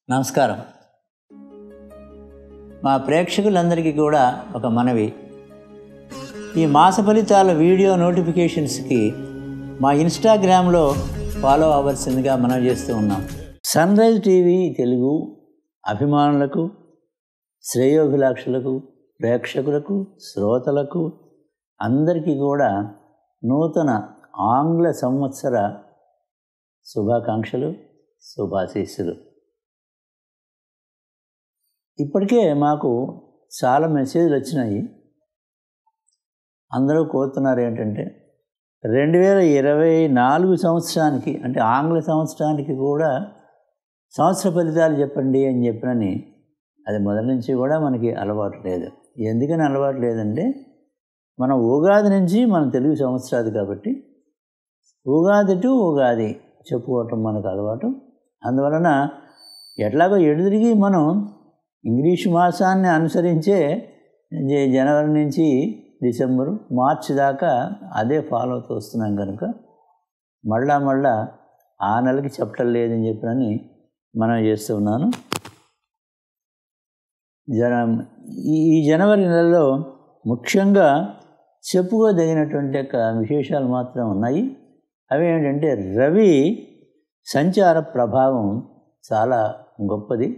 నమస్కారం. మా ప్రేక్షకులందరికీ కూడా ఒక మనవి. ఈ మాస ఫలితాల వీడియో నోటిఫికేషన్స్కి మా ఇన్స్టాగ్రామ్లో ఫాలో అవ్వాల్సిందిగా మనం చేస్తూ ఉన్నాం. సన్ రైజ్ టీవీ తెలుగు అభిమానులకు, శ్రేయోభిలాక్షులకు, ప్రేక్షకులకు, శ్రోతలకు అందరికీ కూడా నూతన ఆంగ్ల సంవత్సర శుభాకాంక్షలు, శుభాశీస్సులు. ఇప్పటికే మాకు చాలా మెసేజ్లు వచ్చినాయి. అందరూ కోరుతున్నారు ఏంటంటే 2024 సంవత్సరానికి, అంటే ఆంగ్ల సంవత్సరానికి కూడా సంవత్సర ఫలితాలు చెప్పండి అని చెప్పినని. అది మొదటి నుంచి కూడా మనకి అలవాటు లేదు. ఎందుకని అలవాటు లేదంటే, మనం ఉగాది నుంచి మన తెలుగు సంవత్సరాది కాబట్టి ఉగాది టు ఉగాది చెప్పుకోవటం మనకు అలవాటు. అందువలన ఎట్లాగో ఎదురిగి మనం ఇంగ్లీషు మాసాన్ని అనుసరించే జనవరి నుంచి డిసెంబరు, మార్చి దాకా అదే ఫాలో అవుతూ వస్తున్నాం కనుక మళ్ళా ఆ నెలకి చెప్పటం లేదని చెప్పినని మనం చేస్తూ ఉన్నాను. ఈ జనవరి నెలలో ముఖ్యంగా చెప్పుకోదగినటువంటి యొక్క విశేషాలు మాత్రం ఉన్నాయి. అవి ఏంటంటే, రవి సంచార ప్రభావం చాలా గొప్పది,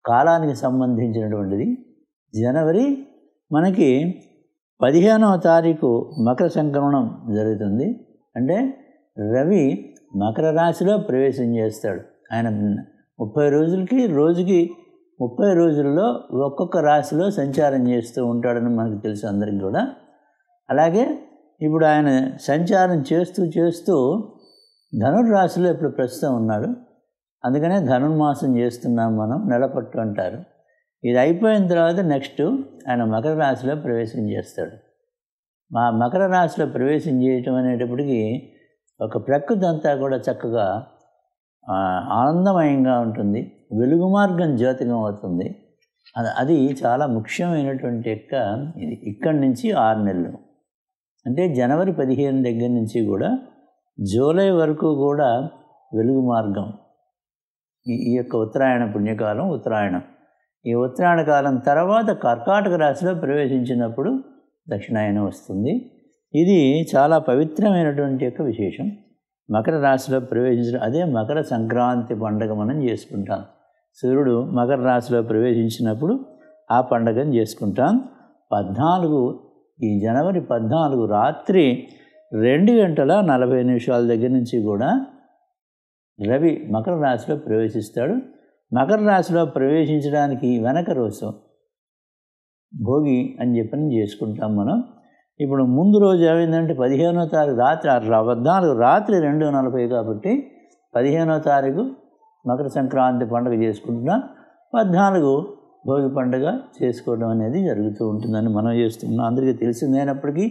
కాలానికి సంబంధించినటువంటిది. జనవరి మనకి 15వ తారీఖు మకర సంక్రమణం జరుగుతుంది. అంటే రవి మకర రాశిలో ప్రవేశం చేస్తాడు. ఆయన 30 రోజులకి, రోజుకి 30 రోజుల్లో ఒక్కొక్క రాశిలో సంచారం చేస్తూ ఉంటాడని మనకు తెలుసు అందరికి కూడా. అలాగే ఇప్పుడు ఆయన సంచారం చేస్తూ ధనుర్రాశిలో ఇప్పుడు ప్రస్తుతం ఉన్నాడు. అందుకనే ధనుర్మాసం చేస్తున్నాం మనం, నెలపట్టు అంటారు. ఇది అయిపోయిన తర్వాత నెక్స్ట్ ఆయన మకర రాశిలో ప్రవేశం చేస్తాడు. మా మకర రాశిలో ప్రవేశం చేయటం అనేటప్పటికీ ఒక ప్రకృతి అంతా కూడా చక్కగా ఆనందమయంగా ఉంటుంది, వెలుగు మార్గం జ్యోతికం అవుతుంది. అది చాలా ముఖ్యమైనటువంటి యొక్క ఇది. ఇక్కడి నుంచి 6 నెలలు, అంటే జనవరి 15 దగ్గర నుంచి కూడా జూలై వరకు కూడా వెలుగు మార్గం. ఈ యొక్క ఉత్తరాయణ పుణ్యకాలం ఉత్తరాయణం. ఈ ఉత్తరాయణ కాలం తర్వాత కర్కాటక రాశిలో ప్రవేశించినప్పుడు దక్షిణాయనం వస్తుంది. ఇది చాలా పవిత్రమైనటువంటి యొక్క విశేషం. మకర రాశిలో ప్రవేశించడం, అదే మకర సంక్రాంతి పండుగ మనం చేసుకుంటాం. సూర్యుడు మకర రాశిలో ప్రవేశించినప్పుడు ఆ పండుగను చేసుకుంటాం. ఈ జనవరి 14 రాత్రి 2:40 దగ్గర నుంచి కూడా రవి మకర రాశిలో ప్రవేశిస్తాడు. మకర రాశిలో ప్రవేశించడానికి వెనక రోజు భోగి అని చెప్పని చేసుకుంటాం మనం. ఇప్పుడు ముందు రోజు ఏమైందంటే 15వ తారీఖు రాత్రి 14 రాత్రి 2:40 కాబట్టి 15వ తారీఖు మకర సంక్రాంతి పండుగ చేసుకుంటున్నాం. 14 భోగి పండుగ చేసుకోవడం అనేది జరుగుతూ ఉంటుందని మనం చేస్తున్నాం. అందరికీ తెలిసిందైనప్పటికీ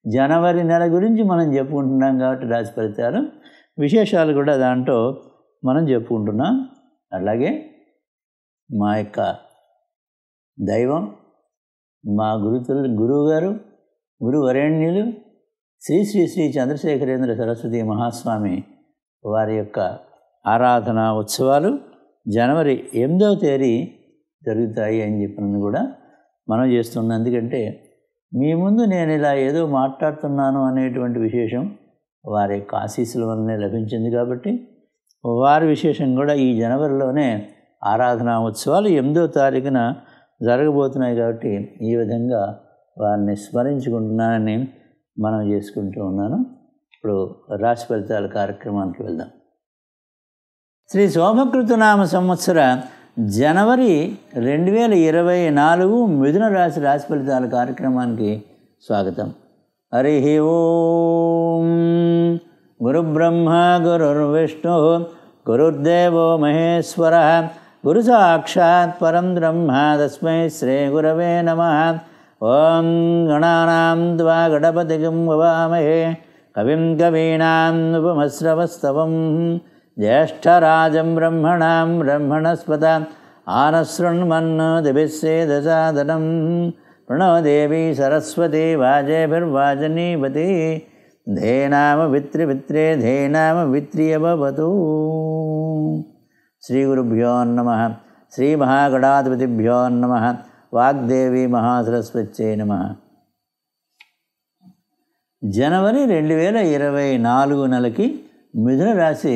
జనవరి నెల గురించి మనం చెప్పుకుంటున్నాం కాబట్టి రాశి ఫలితాలు విశేషాలు కూడా దాంట్లో మనం చెప్పుకుంటున్నాం. అలాగే మా యొక్క దైవం, మా గురువుగారు, గురువరేణ్యులు శ్రీ శ్రీ శ్రీ చంద్రశేఖరేంద్ర సరస్వతి మహాస్వామి వారి యొక్క ఆరాధన ఉత్సవాలు జనవరి 8వ తేదీ జరుగుతాయి అని చెప్పినది కూడా మనం చేస్తున్నాం. ఎందుకంటే మీ ముందు నేను ఇలా ఏదో మాట్లాడుతున్నాను అనేటువంటి విశేషం వారి యొక్క ఆశీస్సుల వల్లనే లభించింది కాబట్టి వారి విశేషం కూడా ఈ జనవరిలోనే ఆరాధనా ఉత్సవాలు 8వ తారీఖున జరగబోతున్నాయి. కాబట్టి ఈ విధంగా వారిని స్మరించుకుంటున్నానని మనం చేసుకుంటూ ఉన్నాను. ఇప్పుడు రాశి ఫలితాల కార్యక్రమానికి వెళ్దాం. శ్రీ శోభకృతనామ సంవత్సర జనవరి 2024 మిథున రాశి రాశి ఫలితాల కార్యక్రమానికి స్వాగతం. హరి ఓం. గురుబ్రహ్మ గురుర్విష్ణు గురుర్దేవో మహేశ్వర గురు సాక్షాత్ పరం బ్రహ్మ తస్మై శ్రీ గురవే నమః. ఓం గణానాం త్వా గణపతిం వవామహే కవిం కవీనాం ఉపమశ్రవస్తవం జ్యేష్ఠరాజం బ్రహ్మణాం బ్రహ్మణస్పత ఆనశృణ్మన్నోతిభిస్సేదసాదనం ప్రణో దేవీ సరస్వతి వాజేభిర్వాజనీవతి ధేనామ విత్రివిత్రే ధేనామ విత్రియభవతు. శ్రీ గురుభ్యో నమః. శ్రీ మహాగణాధిపతిభ్యో నమః. వాగ్దేవి మహాసరస్వత్యై నమః. జనవరి 2024 నెలకి మిథున రాశి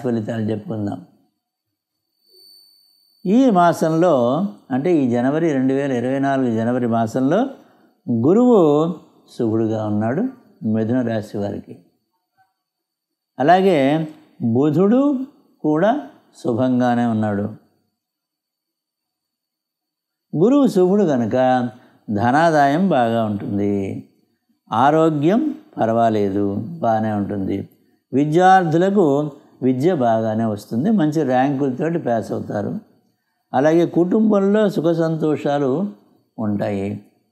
ఫలితాలు చెప్పుకుందాం. ఈ మాసంలో అంటే ఈ జనవరి 2024 జనవరి మాసంలో గురువు శుభుడుగా ఉన్నాడు మిథున రాశి వారికి. అలాగే బుధుడు కూడా శుభంగానే ఉన్నాడు. గురువు శుభుడు కనుక ధనాదాయం బాగా ఉంటుంది, ఆరోగ్యం పర్వాలేదు బాగానే ఉంటుంది, విద్యార్థులకు విద్య బాగానే వస్తుంది, మంచి ర్యాంకులతోటి పాస్ అవుతారు. అలాగే కుటుంబంలో సుఖ సంతోషాలు ఉంటాయి.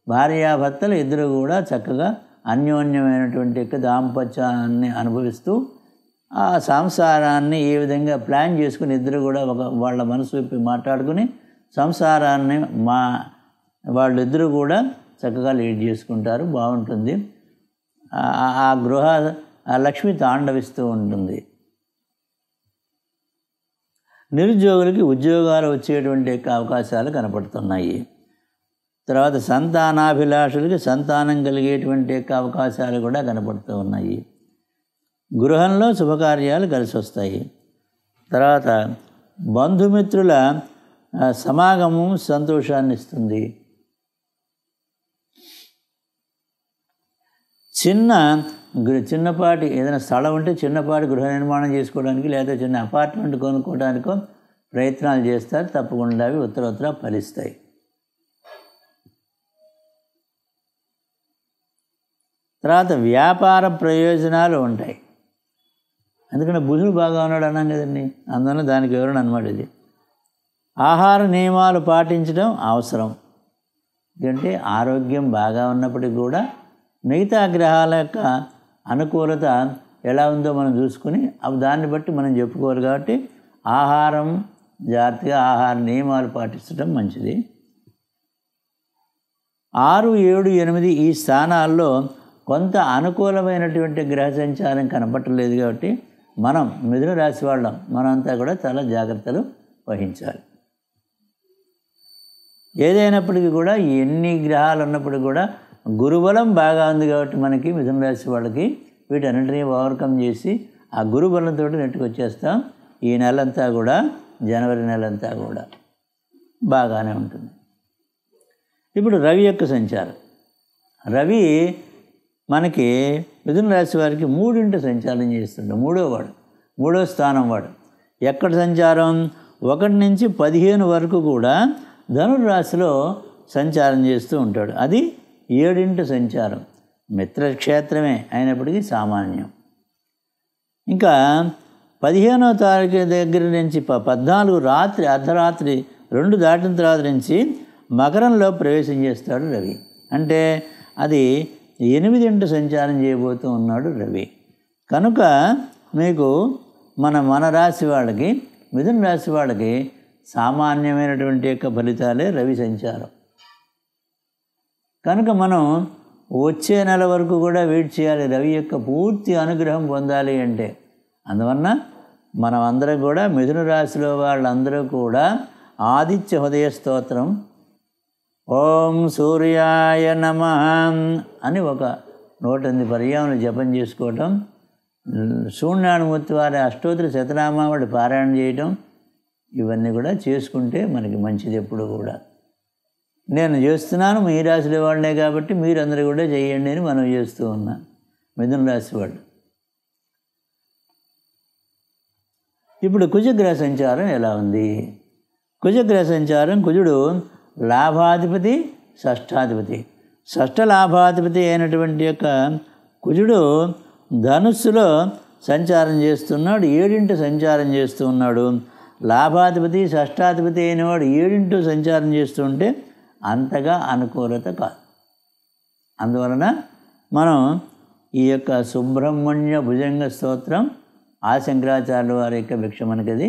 భార్యాభర్తలు ఇద్దరు కూడా చక్కగా అన్యోన్యమైనటువంటి దాంపత్యాన్ని అనుభవిస్తూ ఆ సంసారాన్ని ఏ విధంగా ప్లాన్ చేసుకుని ఇద్దరు కూడా వాళ్ళ మనసు విప్పి మాట్లాడుకుని సంసారాన్ని వాళ్ళిద్దరూ కూడా చక్కగా లీడ్ చేసుకుంటారు, బాగుంటుంది. ఆ గృహ లక్ష్మి తాండవిస్తూ ఉంటుంది. నిరుద్యోగులకి ఉద్యోగాలు వచ్చేటువంటి అవకాశాలు కనపడుతున్నాయి. తర్వాత సంతానాభిలాషులకి సంతానం కలిగేటువంటి అవకాశాలు కూడా కనపడుతూ ఉన్నాయి. గృహంలో శుభకార్యాలు కలిసి వస్తాయి. తర్వాత బంధుమిత్రుల సమాగమం సంతోషాన్ని ఇస్తుంది. చిన్నపాటి ఏదైనా స్థలం ఉంటే చిన్నపాటి గృహ నిర్మాణం చేసుకోవడానికి లేదా చిన్న అపార్ట్మెంట్ కొనుక్కోవడానికో ప్రయత్నాలు చేస్తారు. తప్పకుండా అవి ఉత్తర ఫలిస్తాయి. తర్వాత వ్యాపార ప్రయోజనాలు ఉంటాయి. ఎందుకంటే బుధుడు బాగా ఉన్నాడు అన్నాం కదండి, అందువల్ల దానికి వివరణ అన్నమాట ఇది. ఆహార నియమాలు పాటించడం అవసరం. ఎందుకంటే ఆరోగ్యం బాగా ఉన్నప్పటికీ కూడా మిగతా గ్రహాల యొక్క అనుకూలత ఎలా ఉందో మనం చూసుకుని దాన్ని బట్టి మనం చెప్పుకోవాలి. కాబట్టి ఆహారం జాగ్రత్తగా ఆహార నియమాలు పాటించడం మంచిది. 6, 7, 8 ఈ స్థానాల్లో కొంత అనుకూలమైనటువంటి గ్రహ సంచారం కనపట్టలేదు. కాబట్టి మనం మిథున రాశి వాళ్ళం మనంతా కూడా చాలా జాగ్రత్తలు వహించాలి. ఏదైనప్పటికీ కూడా ఎన్ని గ్రహాలు ఉన్నప్పటికీ కూడా గురుబలం బాగా ఉంది. కాబట్టి మనకి మిథున రాశి వాళ్ళకి వీటన్నింటినీ ఓవర్కమ్ చేసి ఆ గురుబలంతో నెట్టుకొచ్చేస్తాం. ఈ నెలంతా కూడా జనవరి నెలంతా కూడా బాగానే ఉంటుంది. ఇప్పుడు రవి యొక్క సంచారం. రవి మనకి మిథున రాశి వారికి 3 సంచారం చేస్తుంటాడు. మూడో స్థానం వాడు. ఎక్కడ సంచారం? 1 నుంచి 15 వరకు కూడా ధనుర్రాశిలో సంచారం చేస్తూ ఉంటాడు. అది 7 సంచారం. మిత్రక్షేత్రమే అయినప్పటికీ సామాన్యం. ఇంకా 15వ తారీఖు దగ్గర నుంచి 14 రాత్రి అర్ధరాత్రి 2 దాటిన తర్వాత నుంచి మకరంలో ప్రవేశం చేస్తాడు రవి. అంటే అది 8 సంచారం చేయబోతూ ఉన్నాడు రవి. కనుక మీకు మన రాశి వాళ్ళకి మిథున రాశి వాళ్ళకి సామాన్యమైనటువంటి యొక్క ఫలితాలే రవి సంచారం. కనుక మనం వచ్చే నెల వరకు కూడా వెయిట్ చేయాలి రవి యొక్క పూర్తి అనుగ్రహం పొందాలి అంటే. అందువలన మనం అందరం కూడా మిథున రాశిలో వాళ్ళందరూ కూడా ఆదిత్య హృదయ స్తోత్రం ఓం సూర్యాయ నమః అని ఒక 108 పర్యాములు జపం చేసుకోవటం, సూర్యనారాయణమూర్తి వారి అష్టోత్తర శతనామావళి పారాయణ చేయటం, ఇవన్నీ కూడా చేసుకుంటే మనకి మంచిది. ఎప్పుడు కూడా నేను చేస్తున్నాను మీ రాశిలో వాళ్ళే కాబట్టి మీరందరూ కూడా చేయండి అని మనం చేస్తూ ఉన్నాం. మిథున రాశి వాళ్ళు. ఇప్పుడు కుజగ్రహ సంచారం ఎలా ఉంది? కుజగ్రహ సంచారం, కుజుడు లాభాధిపతి, షష్ఠాధిపతి. షష్ఠ లాభాధిపతి అయినటువంటి యొక్క కుజుడు ధనుస్సులో సంచారం చేస్తున్నాడు, 7 సంచారం చేస్తూ ఉన్నాడు. లాభాధిపతి షష్ఠాధిపతి అయినవాడు 7 సంచారం చేస్తుంటే అంతగా అనుకూలత కాదు. అందువలన మనం ఈ యొక్క సుబ్రహ్మణ్య భుజంగ స్తోత్రం శంకరాచార్యుల వారి యొక్క భిక్ష మనకది,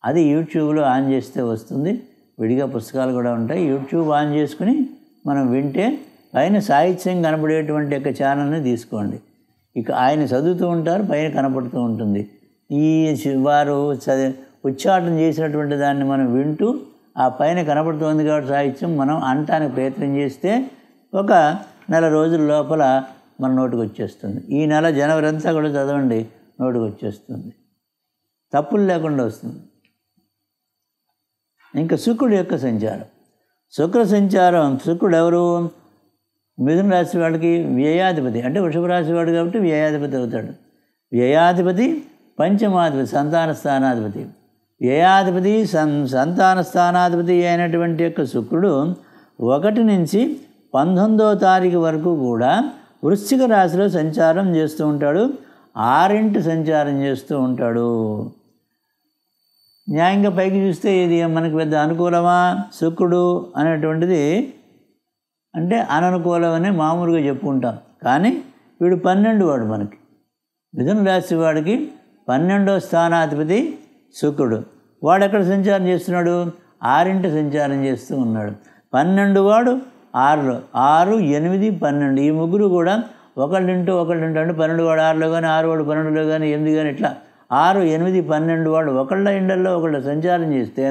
అది యూట్యూబ్లో ఆన్ చేస్తే వస్తుంది. విడిగా పుస్తకాలు కూడా ఉంటాయి. యూట్యూబ్ ఆన్ చేసుకుని మనం వింటే పైన సాహిత్యం కనపడేటువంటి యొక్క ఛానల్ని తీసుకోండి. ఇక ఆయన చదువుతూ ఉంటారు, పైన కనపడుతూ ఉంటుంది. ఈ వారు ఉచ్చాటన చేసినటువంటి దాన్ని మనం వింటూ ఆ పైన కనపడుతోంది కాబట్టి సాహిత్యం మనం అనటానికి ప్రయత్నం చేస్తే ఒక నెల రోజుల లోపల మన నోటికి వచ్చేస్తుంది. ఈ నెల జనవరి అంతా కూడా చదవండి, నోటికి వచ్చేస్తుంది, తప్పులు లేకుండా వస్తుంది. ఇంకా శుక్రుడి యొక్క సంచారం, శుక్ర సంచారం. శుక్రుడు ఎవరు? మిథున రాశి వాడికి వ్యయాధిపతి, అంటే వృషభ రాశి వాడు కాబట్టి వ్యయాధిపతి అవుతాడు. వ్యయాధిపతి, పంచమాధిపతి, సంతాన స్థానాధిపతి. వ్యయాధిపతి సంతాన స్థానాధిపతి అయినటువంటి యొక్క శుక్రుడు 1 నుంచి 19వ తారీఖు వరకు కూడా వృశ్చిక రాశిలో సంచారం చేస్తూ ఉంటాడు. 6 సంచారం చేస్తూ ఉంటాడు. న్యాయంగా పైకి చూస్తే ఇది మనకి పెద్ద అనుకూలమా శుక్రుడు అనేటువంటిది అంటే అననుకూలం అని మామూలుగా చెప్పుకుంటాం. కానీ వీడు 12 వాడు. మనకి మిథున రాశి వాడికి 12వ స్థానాధిపతి శుక్రుడు. వాడు ఎక్కడ సంచారం చేస్తున్నాడు? 6 సంచారం చేస్తూ ఉన్నాడు. 12 వాడు 6లో, 6, 8, 12 ఈ ముగ్గురు కూడా ఒకళ్ళింటూ అంటే 12 వాడు 6లో కానీ 6 వాడు 12లో కానీ 8 కానీ ఇట్లా 6, 8, 12 వాడు ఒకళ్ళ ఇండల్లో ఒకళ్ళ సంచారం చేస్తే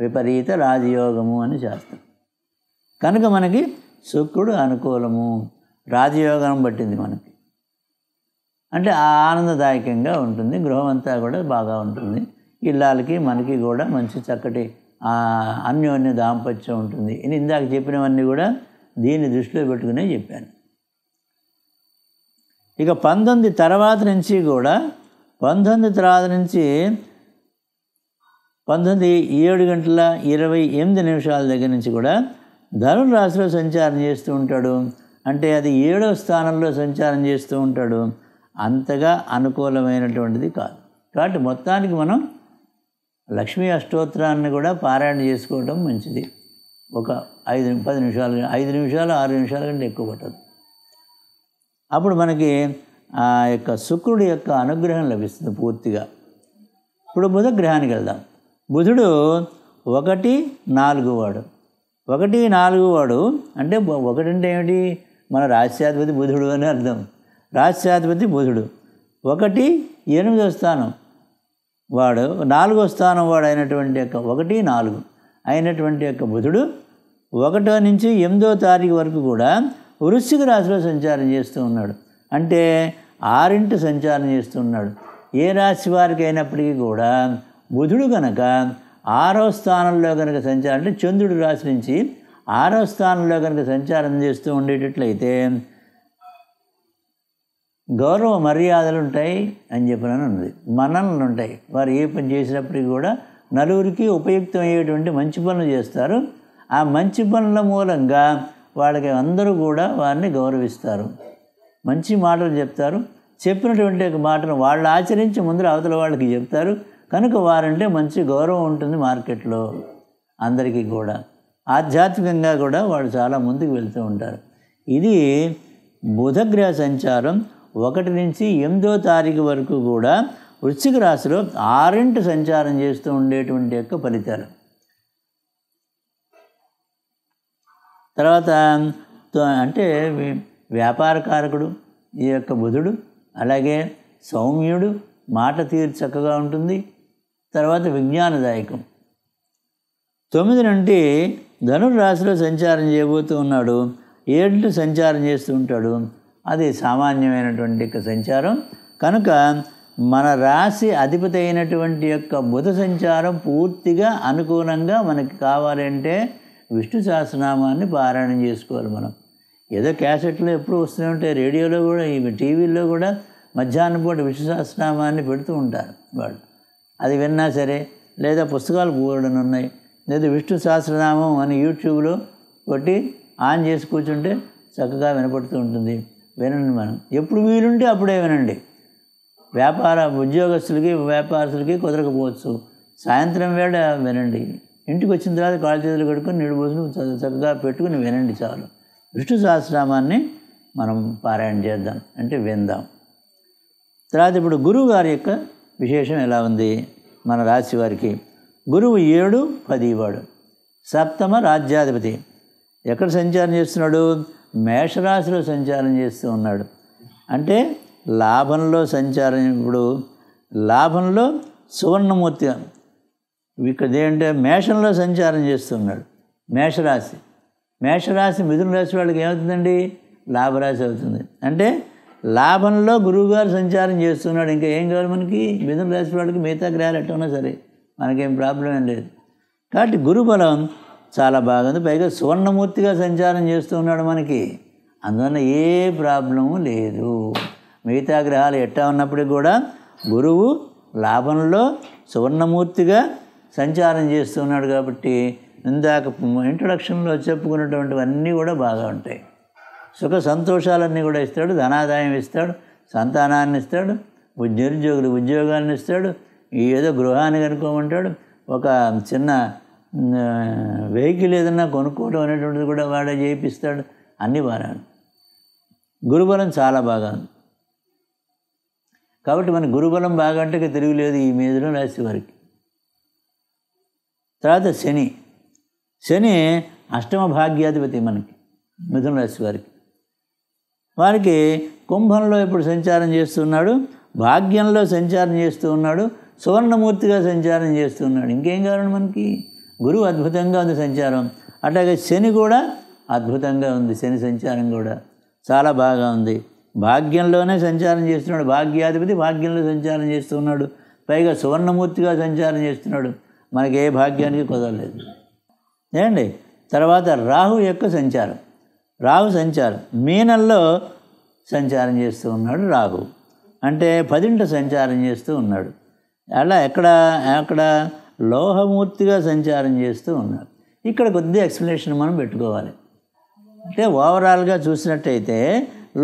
విపరీత రాజయోగము అని శాస్త్రం. కనుక మనకి శుక్రుడు అనుకూలము, రాజయోగం పట్టింది మనకి. అంటే ఆనందదాయకంగా ఉంటుంది, గృహం అంతా కూడా బాగా ఉంటుంది. ఇళ్ళకి మనకి కూడా మంచి చక్కటి అన్యోన్య దాంపత్యం ఉంటుంది. ఇందాక చెప్పినవన్నీ కూడా దీన్ని దృష్టిలో పెట్టుకునే చెప్పాను. ఇక 19 తర్వాత నుంచి కూడా 19 తర్వాత నుంచి 7:28 దగ్గర నుంచి కూడా ధనుర్ రాశిలో సంచారం చేస్తూ ఉంటాడు. అంటే అది 7వ స్థానంలో సంచారం చేస్తూ ఉంటాడు. అంతగా అనుకూలమైనటువంటిది కాదు. కాబట్టి మొత్తానికి మనం లక్ష్మీ అష్టోత్తరాన్ని కూడా పారాయణ చేసుకోవడం మంచిది. ఒక 5-10 నిమిషాలు, 5 నిమిషాలు 6 నిమిషాల కంటే ఎక్కువ పట్టదు. అప్పుడు మనకి ఆ యొక్క శుక్రుడి యొక్క అనుగ్రహం లభిస్తుంది పూర్తిగా. ఇప్పుడు బుధ గ్రహానికి వెళ్దాం. బుధుడు 1-4 వాడు. 1-4 వాడు అంటే 1 అంటే ఏమిటి? మన రాశ్యాధిపతి బుధుడు అని అర్థం. రాశ్యాధిపతి బుధుడు. 1-8వ స్థానం వాడు, 4వ స్థానం వాడు అయినటువంటి యొక్క 1-4 అయినటువంటి యొక్క బుధుడు 1 నుంచి 8వ తారీఖు వరకు కూడా వృశ్చిక రాశిలో సంచారం చేస్తూ ఉన్నాడు. అంటే 6 సంచారం చేస్తూ ఉన్నాడు. ఏ రాశి వారికి అయినప్పటికీ కూడా బుధుడు కనుక 6వ స్థానంలో కనుక సంచారం, అంటే చంద్రుడి రాశి నుంచి 6వ స్థానంలో కనుక సంచారం చేస్తూ ఉండేటట్లయితే గౌరవ మర్యాదలు ఉంటాయి అని చెప్పినని ఉంది. మన్ననలు ఉంటాయి. వారు ఏ పని చేసినప్పటికీ కూడా నలుగురికి ఉపయుక్తమయ్యేటువంటి మంచి పనులు చేస్తారు. ఆ మంచి పనుల మూలంగా వాళ్ళకి అందరూ కూడా వారిని గౌరవిస్తారు, మంచి మాటలు చెప్తారు. చెప్పినటువంటి మాటను వాళ్ళు ఆచరించి ముందర అవతల వాళ్ళకి చెప్తారు. కనుక వారంటే మంచి గౌరవం ఉంటుంది మార్కెట్లో అందరికీ కూడా. ఆధ్యాత్మికంగా కూడా వాళ్ళు చాలా ముందుకు వెళ్తూ ఉంటారు. ఇది బుధగ్రహ సంచారం 1 నుంచి 8వ తారీఖు వరకు కూడా వృశ్చిక రాశిలో 6 సంచారం చేస్తూ ఉండేటువంటి యొక్క ఫలితాలు. తర్వాత అంటే వ్యాపారకారకుడు ఈ యొక్క బుధుడు, అలాగే సౌమ్యుడు, మాట తీరు చక్కగా ఉంటుంది. తర్వాత విజ్ఞానదాయకం. 9 నుండి ధనుర్రాశిలో సంచారం చేయబోతూ ఉన్నాడు. 7 సంచారం చేస్తూ ఉంటాడు. అది సామాన్యమైనటువంటి యొక్క సంచారం. కనుక మన రాశి అధిపతి అయినటువంటి యొక్క బుధ సంచారం పూర్తిగా అనుకూలంగా మనకి కావాలంటే విష్ణు సహస్రనామాన్ని పారాయణం చేసుకోవాలి. మనం ఏదో క్యాసెట్లో ఎప్పుడు వస్తూనే ఉంటాయి, రేడియోలో కూడా, టీవీల్లో కూడా మధ్యాహ్నం పూట విష్ణు సహస్రనామాన్ని పెడుతూ ఉంటారు వాళ్ళు. అది విన్నా సరే, లేదా పుస్తకాలు పోవడం ఉన్నాయి, లేదా విష్ణు సహస్రనామం అని యూట్యూబ్లో కొట్టి ఆన్ చేసి కూర్చుంటే చక్కగా వినపడుతూ ఉంటుంది. వినండి, మనం ఎప్పుడు వీలుంటే అప్పుడే వినండి. ఉద్యోగస్తులకి వ్యాపారస్తులకి కుదరకపోవచ్చు, సాయంత్రం వేళ వినండి. ఇంటికి వచ్చిన తర్వాత కాళ్ళు చేతులు కడుక్కొని నీళ్ళు పోసుకుని చక్కగా పెట్టుకుని వినండి చాలు. విష్ణు సహస్రనామాన్ని మనం పారాయణ చేద్దాం, అంటే విందాం. తర్వాత ఇప్పుడు గురువు గారి యొక్క విశేషం ఎలా ఉంది మన రాశి వారికి? గురువు 7-10 వాడు, సప్తమ రాజ్యాధిపతి. ఎక్కడ సంచారం చేస్తున్నాడు? మేషరాశిలో సంచారం చేస్తూ ఉన్నాడు. అంటే లాభంలో సంచారం. ఇప్పుడు లాభంలో సువర్ణమూర్తి ఇక్కడ ఏంటంటే మేషంలో సంచారం చేస్తున్నాడు. మేషరాశి మిథున రాశి వాళ్ళకి ఏమవుతుందండి? లాభరాశి అవుతుంది. అంటే లాభంలో గురువుగారు సంచారం చేస్తున్నాడు. ఇంకా ఏం కావాలి మనకి? మిథున రాశి వాళ్ళకి మిగతా గ్రహాలు ఎట్లా ఉన్నా సరే మనకేం ప్రాబ్లం ఏం లేదు. కాబట్టి గురుబలం చాలా బాగుంది. పైగా సువర్ణమూర్తిగా సంచారం చేస్తున్నాడు మనకి. అందువల్ల ఏ ప్రాబ్లము లేదు. మిగతా గ్రహాలు ఎట్టా ఉన్నప్పటికీ కూడా గురువు లాభంలో సువర్ణమూర్తిగా సంచారం చేస్తున్నాడు. కాబట్టి ఇందాక ఇంట్రొడక్షన్లో చెప్పుకున్నటువంటివన్నీ కూడా బాగా ఉంటాయి. సుఖ సంతోషాలన్నీ కూడా ఇస్తాడు. ధనాదాయం ఇస్తాడు, సంతానాన్ని ఇస్తాడు, నిరుద్యోగులు ఉద్యోగాన్ని ఇస్తాడు, ఏదో గృహాన్ని కనుక్కోమంటాడు. ఒక చిన్న వెహికల్ ఏదన్నా కొనుక్కోవడం అనేటువంటిది కూడా వాడే చేయిస్తాడు. అన్నీ బాగా. గురుబలం చాలా బాగా ఉంది. కాబట్టి మన గురుబలం బాగా అంటే తిరుగులేదు ఈ మిథున రాశి వారికి. తర్వాత శని అష్టమ భాగ్యాధిపతి మనకి మిథున రాశి వారికి కుంభంలో ఇప్పుడు సంచారం చేస్తున్నాడు, భాగ్యంలో సంచారం చేస్తూ ఉన్నాడు, సువర్ణమూర్తిగా సంచారం చేస్తున్నాడు. ఇంకేం కావాలి మనకి? గురువు అద్భుతంగా ఉంది సంచారం. అట్లాగే శని కూడా అద్భుతంగా ఉంది. శని సంచారం కూడా చాలా బాగా ఉంది. భాగ్యంలోనే సంచారం చేస్తున్నాడు. భాగ్యాధిపతి భాగ్యంలో సంచారం చేస్తున్నాడు. పైగా సువర్ణమూర్తిగా సంచారం చేస్తున్నాడు. మనకి ఏ భాగ్యానికి కుదరలేదు ఏమండి. తర్వాత రాహు యొక్క సంచారం. మీనంలో సంచారం చేస్తూ ఉన్నాడు రాహు. అంటే 10ంట సంచారం చేస్తూ ఉన్నాడు. అలా ఎక్కడ లోహమూర్తిగా సంచారం చేస్తూ ఉన్నాడు. ఇక్కడ కొద్దిగా ఎక్స్ప్లెనేషన్ మనం పెట్టుకోవాలి. అంటే ఓవరాల్గా చూసినట్టయితే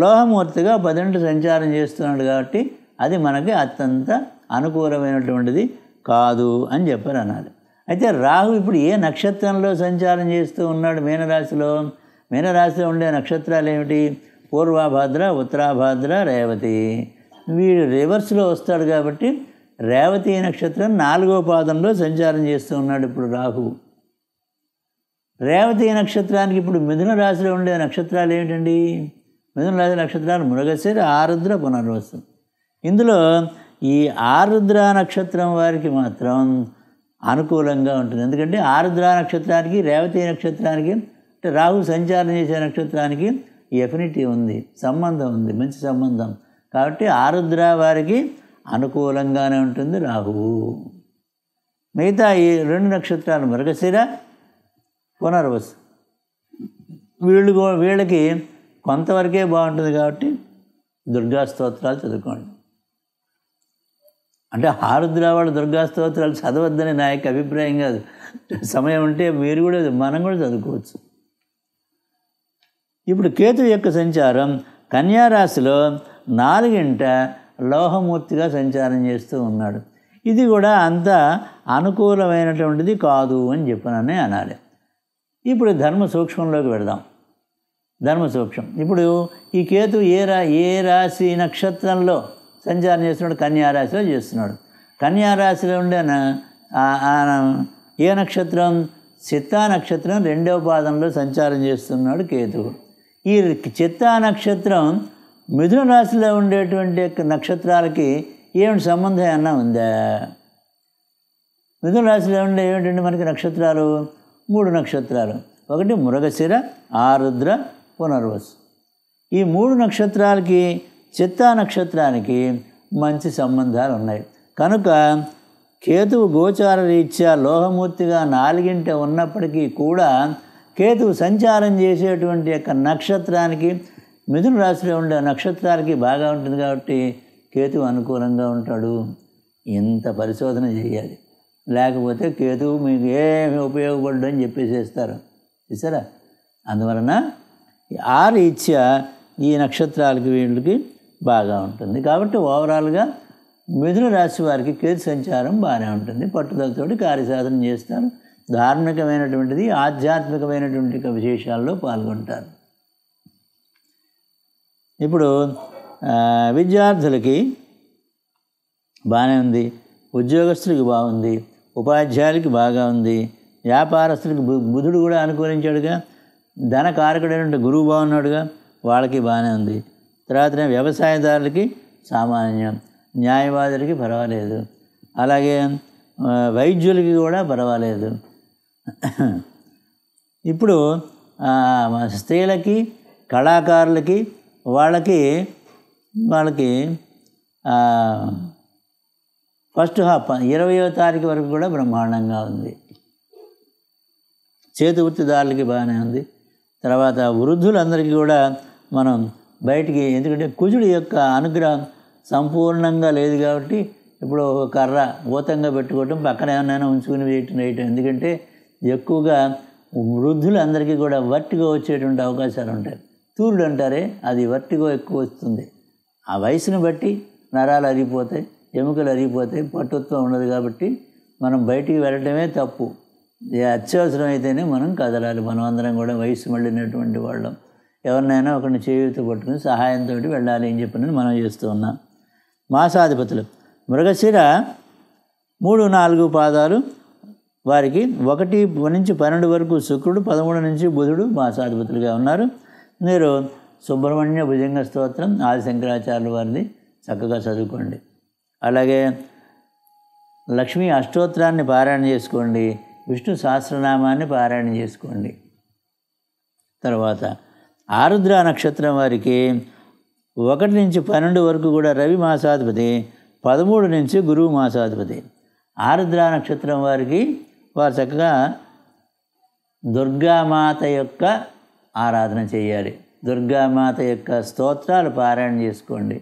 లోహమూర్తిగా 10ంట సంచారం చేస్తున్నాడు కాబట్టి అది మనకి అత్యంత అనుకూలమైనటువంటిది కాదు అని చెప్పారు అనాలి. అయితే రాహు ఇప్పుడు ఏ నక్షత్రంలో సంచారం చేస్తూ ఉన్నాడు? మీనరాశిలో ఉండే నక్షత్రాలు ఏమిటి? పూర్వభాద్ర, ఉత్తరాభాద్ర, రేవతి. వీడు రివర్స్లో వస్తాడు కాబట్టి రేవతి నక్షత్రం 4వ పాదంలో సంచారం చేస్తూ ఉన్నాడు ఇప్పుడు రాహు. రేవతి నక్షత్రానికి ఇప్పుడు మిథున రాశిలో ఉండే నక్షత్రాలు ఏమిటండి? మిథున రాశి నక్షత్రాలు మృగశిర, ఆరుద్ర, పునర్వసు. ఇందులో ఈ ఆరుద్ర నక్షత్రం వారికి మాత్రం అనుకూలంగా ఉంటుంది. ఎందుకంటే ఆరుద్ర నక్షత్రానికి రేవతి నక్షత్రానికి అంటే రాహు సంచారం చేసే నక్షత్రానికి ఎఫినిటీ ఉంది, సంబంధం ఉంది, మంచి సంబంధం. కాబట్టి ఆరుద్ర వారికి అనుకూలంగానే ఉంటుంది రాహువు. మిగతా ఈ 2 నక్షత్రాలు మృగశిర, పునర్వసు వీళ్ళకి కొంతవరకే బాగుంటుంది. కాబట్టి దుర్గా స్తోత్రాలు చదువుకోండి. అంటే ఆరుద్ర వాళ్ళు దుర్గా స్తోత్రాలు చదవద్దని నా యొక్క అభిప్రాయం కాదు. సమయం ఉంటే మీరు కూడా మనం కూడా చదువుకోవచ్చు. ఇప్పుడు కేతు యొక్క సంచారం కన్యారాశిలో 4ంట లోహమూర్తిగా సంచారం చేస్తూ ఉన్నాడు. ఇది కూడా అంత అనుకూలమైనటువంటిది కాదు అని చెప్పననే అనాలి. ఇప్పుడు ధర్మ సూక్ష్మంలోకి వెళదాం. ధర్మ సూక్ష్మం ఇప్పుడు ఈ కేతు ఏ రాశి నక్షత్రంలో సంచారం చేస్తున్నాడు? కన్యారాశిలో చేస్తున్నాడు. కన్యారాశిలో ఉండే ఏ నక్షత్రం? చిత్తా నక్షత్రం 2వ పాదంలో సంచారం చేస్తున్నాడు కేతువు. ఈ చిత్తా నక్షత్రం మిథున రాశిలో ఉండేటువంటి నక్షత్రాలకి ఏమిటి సంబంధం ఏమన్నా ఉందా? మిథున రాశిలో ఉండే ఏమిటండి మనకి నక్షత్రాలు? 3 నక్షత్రాలు. ఒకటి మృగశిర, ఆరుద్ర, పునర్వసు. ఈ 3 నక్షత్రాలకి చిత్తా నక్షత్రానికి మంచి సంబంధాలు ఉన్నాయి. కనుక కేతువు గోచార రీత్యా లోహమూర్తిగా 4ంట ఉన్నప్పటికీ కూడా కేతువు సంచారం చేసేటువంటి యొక్క నక్షత్రానికి మిథున రాశిలో ఉండే నక్షత్రాలకి బాగా ఉంటుంది. కాబట్టి కేతువు అనుకూలంగా ఉంటాడు. ఇంత పరిశోధన చేయాలి. లేకపోతే కేతువు మీకు ఏమి ఉపయోగపడ్డు అని చెప్పేసేస్తారు చూసారా. అందువలన ఆ రీత్యా ఈ నక్షత్రాలకి వీళ్ళకి బాగా ఉంటుంది. కాబట్టి ఓవరాల్గా మిథున రాశి వారికి కేతు సంచారం బాగానే ఉంటుంది. పట్టుదలతోటి కార్యసాధన చేస్తారు. ధార్మికమైనటువంటిది, ఆధ్యాత్మికమైనటువంటి విశేషాల్లో పాల్గొంటారు. ఇప్పుడు విద్యార్థులకి బాగానే ఉంది, ఉద్యోగస్తులకి బాగుంది, ఉపాధ్యాయులకి బాగా ఉంది, వ్యాపారస్తులకి బుధుడు కూడా అనుకూలించాడుగా, ధన కారకుడైన గురువు బాగున్నాడుగా, వాళ్ళకి బాగానే ఉంది. తర్వాత వ్యవసాయదారులకి సామాన్యం, న్యాయవాదులకి పర్వాలేదు. అలాగే వైద్యులకి కూడా పర్వాలేదు. ఇప్పుడు స్త్రీలకి, కళాకారులకి, వాళ్ళకి ఫస్ట్ హాఫ్ 20వ తారీఖు వరకు కూడా బ్రహ్మాండంగా ఉంది. చేతి వృత్తిదారులకి బాగానే ఉంది. తర్వాత వృద్ధులందరికీ కూడా మనం బయటికి, ఎందుకంటే కుజుడి యొక్క అనుగ్రహం సంపూర్ణంగా లేదు కాబట్టి ఇప్పుడు ఒక కర్ర ఊతంగా పెట్టుకోవటం, పక్కన ఏమన్నా ఉంచుకుని వేయటం. ఎందుకంటే ఎక్కువగా వృద్ధులందరికీ కూడా వర్టిగో వచ్చేటువంటి అవకాశాలు ఉంటాయి. తూరుడు అంటారే, అది వర్టిగో ఎక్కువ వస్తుంది. ఆ వయసును బట్టి నరాలు అరిగిపోతాయి, ఎముకలు అరిగిపోతాయి, పట్టుత్వం ఉండదు. కాబట్టి మనం బయటికి వెళ్ళటమే తప్పు. అత్యవసరం అయితేనే మనం కదలాలి. మనం అందరం కూడా వయసు మళ్ళినటువంటి వాళ్ళం. ఎవరినైనా ఒకరిని చేయూత పట్టుకుని సహాయంతో వెళ్ళాలి అని చెప్పి మనం చేస్తూ ఉన్నాం. మాసాధిపతులు మృగశిర 3, 4 పాదాలు వారికి 1 నుంచి 12 వరకు శుక్రుడు, 13 నుంచి బుధుడు మాసాధిపతులుగా ఉన్నారు. మీరు సుబ్రహ్మణ్య భుజంగ స్తోత్రం ఆది శంకరాచార్యుల వారిది చక్కగా చదువుకోండి. అలాగే లక్ష్మీ అష్టోత్తరాన్ని పారాయణ చేసుకోండి. విష్ణు సహస్రనామాన్ని పారాయణ చేసుకోండి. తర్వాత ఆరుద్ర నక్షత్రం వారికి 1 నుంచి 12 వరకు కూడా రవి మాసాధిపతి, 13 నుంచి గురువు మాసాధిపతి. ఆరుద్ర నక్షత్రం వారు చక్కగా దుర్గామాత యొక్క ఆరాధన చేయాలి. దుర్గామాత యొక్క స్తోత్రాలు పారాయణ చేసుకోండి.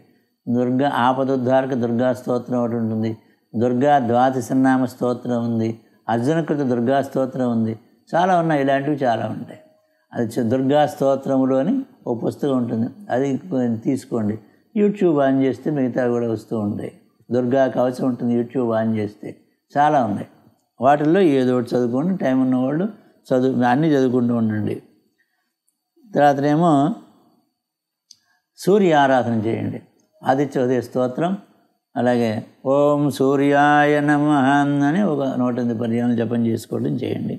ఆపదుద్ధారక దుర్గా స్తోత్రం ఒకటి ఉంటుంది, దుర్గా ద్వాదశనామ స్తోత్రం ఉంది, అర్జునకృత దుర్గా స్తోత్రం ఉంది, చాలా ఉన్నాయి. ఇలాంటివి చాలా ఉంటాయి. అది దుర్గా స్తోత్రములు అని ఒక పుస్తకం ఉంటుంది, అది తీసుకోండి. యూట్యూబ్ ఆన్ చేస్తే మిగతా కూడా వస్తూ ఉంటాయి. దుర్గా కవచం ఉంటుంది, యూట్యూబ్ ఆన్ చేస్తే చాలా ఉన్నాయి. వాటిల్లో ఏదో ఒకటి చదువుకోండి. టైం ఉన్నవాళ్ళు అన్నీ చదువుకుంటూ ఉండండి. తర్వాతనేమో సూర్య ఆరాధన చేయండి. ఆదిత్య ఉదయ స్తోత్రం, అలాగే ఓం సూర్యాయ నమః అని ఒక 108 పర్యాలు జపం చేసుకోవడం చేయండి.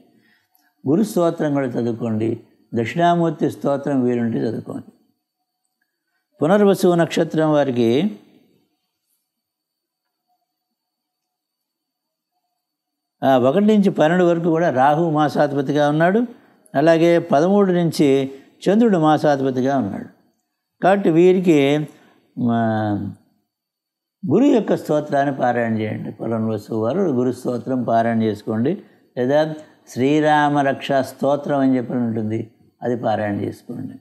గురు స్తోత్రం కూడా చదువుకోండి. దక్షిణామూర్తి స్తోత్రం వీలుంటే చదువుకోండి. పునర్వసు నక్షత్రం వారికి 1 నుంచి 12 వరకు కూడా రాహు మాసాధిపతిగా ఉన్నాడు. అలాగే 13 నుంచి చంద్రుడు మాసాధిపతిగా ఉన్నాడు. కాబట్టి వీరికి గురు యొక్క స్తోత్రాన్ని పారాయణ చేయండి. పునర్వసు వారు గురు స్తోత్రం పారాయణ చేసుకోండి. లేదా శ్రీరామ రక్ష స్తోత్రం అని చెప్పి ఉంటుంది, అది పారాయణ చేసుకోండి.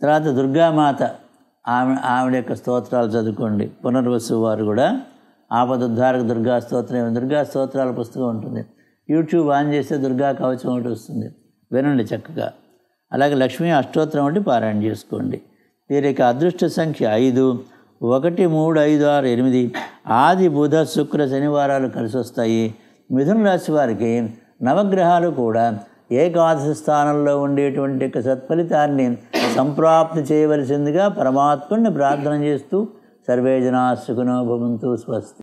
తర్వాత దుర్గామాత ఆవిడ యొక్క స్తోత్రాలు చదువుకోండి. పునర్వసు వారు కూడా ఆపదుద్ధారక దుర్గా స్తోత్రం, దుర్గా స్తోత్రాల పుస్తకం ఉంటుంది. యూట్యూబ్ ఆన్ చేస్తే దుర్గా కవచం ఒకటి వస్తుంది, వినండి చక్కగా. అలాగే లక్ష్మీ అష్టోత్తరం ఒకటి పారాయణ చేసుకోండి. వీరికి అదృష్ట సంఖ్య 5, 1, 3, 5, 6, 8. ఆది బుధ శుక్ర శనివారాలు కలిసి వస్తాయి. మిథున రాశి వారికి నవగ్రహాలు కూడా ఏకాదశి స్థానంలో ఉండేటువంటి సత్ఫలితాన్ని సంప్రాప్తి చేయవలసిందిగా పరమాత్ముడిని ప్రార్థన చేస్తూ సర్వే జనా సుఖినో భవంతు. స్వస్తి.